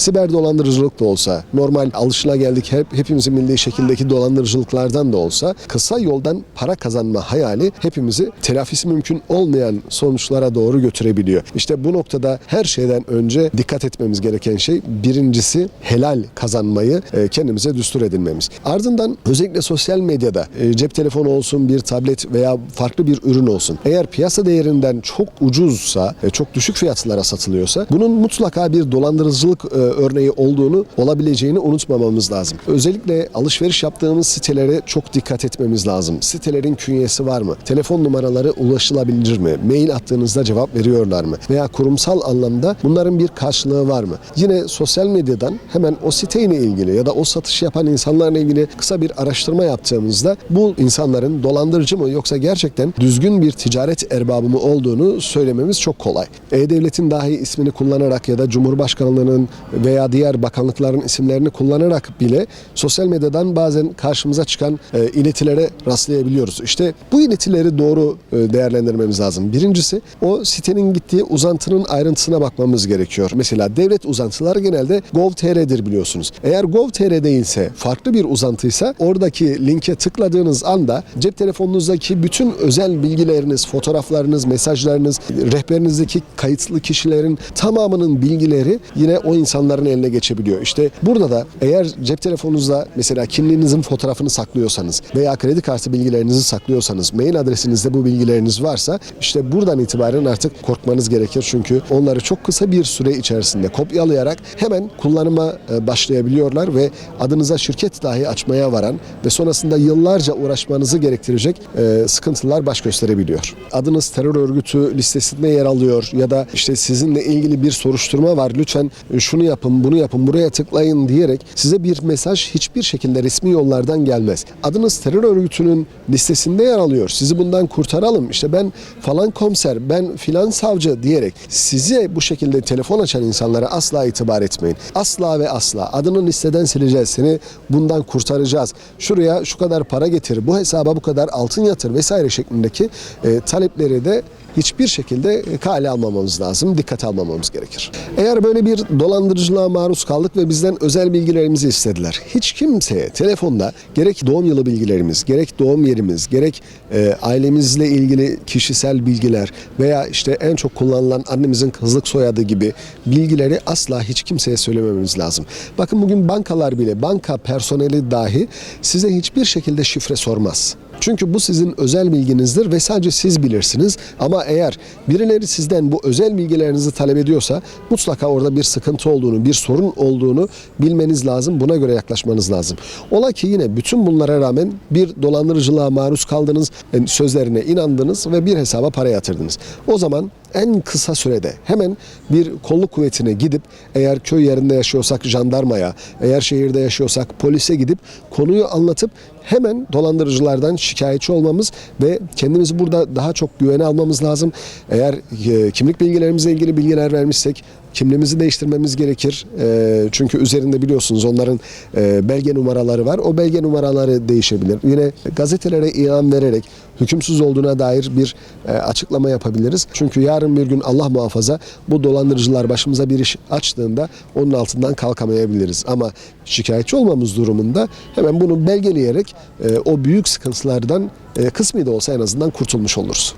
siber dolandırıcılık da olsa, normal alışılageldik hepimizin bildiği şekildeki dolandırıcılıklardan da olsa kısa yoldan para kazanma hayali hepimizi telafisi mümkün olmayan sonuçlara doğru götürebiliyor. İşte bu noktada her şeyden önce dikkat etmemiz gereken şey birincisi helal kazanmayı kendimize düstur edinmemiz. Ardından özellikle sosyal medyada cep telefonu olsun, bir tablet veya farklı bir ürün olsun. Eğer piyasa değerinden çok ucuzsa, çok düşük fiyatlara satılıyorsa bunun mutlaka bir dolandırıcılık örneği olabileceğini unutmamamız lazım. Özellikle alışveriş yaptığımız sitelere çok dikkat etmemiz lazım. Sitelerin künyesi var mı? Telefon numaraları ulaşılabilir mi? Mail attığınızda cevap veriyorlar mı? Veya kurumsal anlamda bunların bir karşılığı var mı? Yine sosyal medyadan hemen o siteyle ilgili ya da o satış yapan insanlarla ilgili kısa bir araştırma yaptığımızda bu insanların dolandırıcı mı yoksa gerçekten düzgün bir ticaret erbabı mı olduğunu söylememiz çok kolay. E-Devlet'in dahi ismini kullanarak ya da Cumhurbaşkanlığının veya diğer bakanlıkların isimlerini kullanarak bile sosyal medyadan bazen karşımıza çıkan iletilere rastlayabiliyoruz. İşte bu iletileri doğru değerlendirmemiz lazım. Birincisi o sitenin gittiği uzantının ayrıntısına bakmamız gerekiyor. Mesela devlet uzantıları genelde Gov.tr'dir biliyorsunuz. Eğer Gov.tr değilse, farklı bir uzantıysa oradaki linke tıkladığınız anda cep telefonunuzdaki bütün özel bilgileriniz, fotoğraflarınız, mesajlarınız, rehberinizdeki kayıtlı kişilerin tamamının bilgileri yine o insanların eline geçebiliyor. İşte burada da eğer cep telefonunuzda mesela kimliğinizin fotoğrafını saklıyorsanız veya kredi kartı bilgilerinizi saklıyorsanız, mail adresinizde bu bilgileriniz varsa işte buradan itibaren artık korkmanız gerekir. Çünkü onları çok kısa bir süre içerisinde kopyalayarak hemen kullanıma başlayabiliyorlar ve adınıza şirket dahi açmaya varan ve sonrasında yıllarca uğraşmanızı gerektirecek sıkıntılar baş gösterebiliyor. Adınız terör örgütü listesinde yer alıyor ya da işte sizinle ilgili bir soruşturma var, lütfen şunu yapın, bunu yapın, buraya tıklayın diyerek size bir mesaj hiçbir şekilde resmi yollardan gelmez. Adınız terör örgütünün listesinde yer alıyor. Sizi bundan kurtaralım. İşte ben falan komiser, ben filan savcı diyerek size bu şekilde telefon açan insanlara asla itibar etmeyin. Asla ve asla. Adını listeden sileceğiz. Seni bundan kurtaracağız. Şuraya şu kadar para getir, bu hesaba bu kadar altın yatır vesaire şeklindeki talepleri de hiçbir şekilde kale almamamız lazım, dikkate almamamız gerekir. Eğer böyle bir dolandırıcılığa maruz kaldık ve bizden özel bilgilerimizi istediler. Hiç kimseye telefonda gerek doğum yılı bilgilerimiz, gerek doğum yerimiz, gerek ailemizle ilgili kişisel bilgiler veya işte en çok kullanılan annemizin kızlık soyadı gibi bilgileri asla hiç kimseye söylemememiz lazım. Bakın bugün bankalar bile, banka personeli dahi size hiçbir şekilde şifre sormaz. Çünkü bu sizin özel bilginizdir ve sadece siz bilirsiniz. Ama eğer birileri sizden bu özel bilgilerinizi talep ediyorsa mutlaka orada bir sıkıntı olduğunu, bir sorun olduğunu bilmeniz lazım. Buna göre yaklaşmanız lazım. Ola ki yine bütün bunlara rağmen bir dolandırıcılığa maruz kaldınız, sözlerine inandınız ve bir hesaba para yatırdınız. O zaman en kısa sürede hemen bir kolluk kuvvetine gidip eğer köy yerinde yaşıyorsak jandarmaya, eğer şehirde yaşıyorsak polise gidip konuyu anlatıp hemen dolandırıcılardan şikayetçi olmamız ve kendimizi burada daha çok güvene almamız lazım. Eğer kimlik bilgilerimizle ilgili bilgiler vermişsek kimliğimizi değiştirmemiz gerekir. Çünkü üzerinde biliyorsunuz onların belge numaraları var. O belge numaraları değişebilir. Yine gazetelere ilan vererek hükümsüz olduğuna dair bir açıklama yapabiliriz. Çünkü yarın bir gün Allah muhafaza bu dolandırıcılar başımıza bir iş açtığında onun altından kalkamayabiliriz. Ama şikayetçi olmamız durumunda hemen bunu belgeleyerek o büyük sıkıntılardan kısmi de olsa en azından kurtulmuş oluruz.